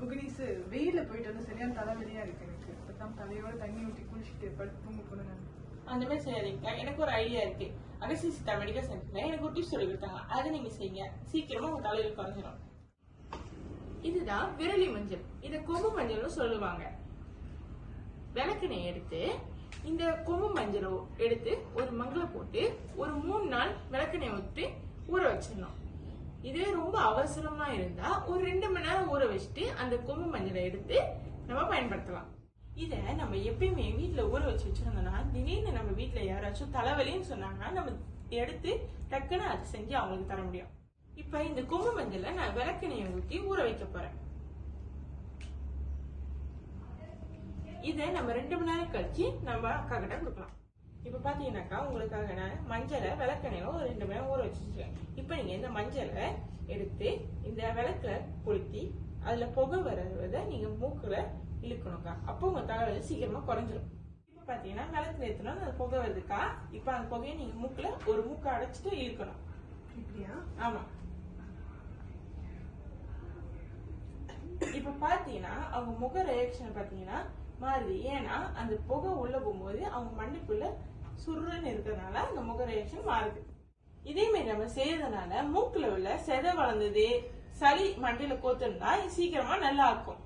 புகனீஸ் வெயில போயிட்டு வந்து சரியான தலைவலியா இருக்கு எனக்கு. இப்பதான் தலையோட தண்ணி ஊற்றி குளிச்சுட்டு படுத்து தூங்க போனேன். அந்த மாதிரி செய்யாதீங்க. எனக்கு ஒரு ஐடியா இருக்கு. அகசி சித்தா மெடிக்கல் சென்டர்ல எனக்கு ஒரு டிப்ஸ் சொல்லி கொடுத்தாங்க. அதை நீங்க செய்யுங்க, சீக்கிரமா உங்க தலையில குறைஞ்சிடும். இதுதான் விரலி மஞ்சள். இத கொம்பு மஞ்சள்னு சொல்லுவாங்க. விளக்கெண்ணெய் எடுத்து இந்த கொம்பு மஞ்சளை எடுத்து ஒரு மங்கள போட்டு ஒரு 3 நாள் விளக்கெண்ணெய் ஊற்றி ஊற வச்சிடணும். இதே ரொம்ப அவசரமா இருந்தா ஒரு 2 மணி நேரம் ஊற வச்சுட்டு அந்த கொம்பு மஞ்சளை எடுத்து நம்ம பயன்படுத்தலாம். இத நம்ம எப்பயுமே வீட்டுல ஊற வச்சிருந்தோம்னா திடீர்னு நம்ம வீட்டுல யாராச்சும் தலைவலின்னு சொன்னாங்கன்னா நம்ம எடுத்து டக்குன்னு அதை செஞ்சு அவங்களுக்கு தர முடியும். இப்ப இந்த கொம்பு மஞ்சளை நான் விளக்கெண்ணெயை ஊற்றி ஊற வைக்க போறேன். இதை நம்ம 2 மணி நேரம் கழிச்சு நம்ம அக்கா கிட்ட கொடுக்கலாம். இப்ப பாத்தீங்கன்னாக்கா உங்களுக்காக நான் மஞ்சளை விளக்கெண்ணையில ஒரு 2 மணி நேரம் ஊற வச்சிருக்கேன். இப்ப நீங்க இந்த மஞ்சளை எடுத்து இந்த விளக்குல கொளுத்தி அதுல புகை வர்றத நீங்க மூக்குல இழுக்கணும்க்கா. அப்போ உங்க தலைவலி சீக்கிரமா குறைஞ்சிடும். இப்ப பாத்தீங்கன்னா விளக்குல ஏத்தணும் அந்த புகை வருதுக்கா. இப்ப அந்த புகையை நீங்க மூக்குல ஒரு மூக்கை அடைச்சிட்டு இழுக்கணும். இப்படியா? ஆமா. இப்ப பாத்தீங்கன்னா அவங்க முக ரியாக்ஷன் பாத்தீங்கன்னா மாறுது. ஏன்னா அந்த புகை உள்ள போகும்போது அவங்க மண்ணுக்குள்ள சுருன்னு இருக்கிறதுனால அந்த முக ரியாக்ஷன் மாறுது. இதே மாதிரி நம்ம செய்யறதுனால மூக்குல உள்ள செதை வளர்ந்தது, சளி மண்டையில கோத்துருந்தா சீக்கிரமா நல்லா ஆக்கும்.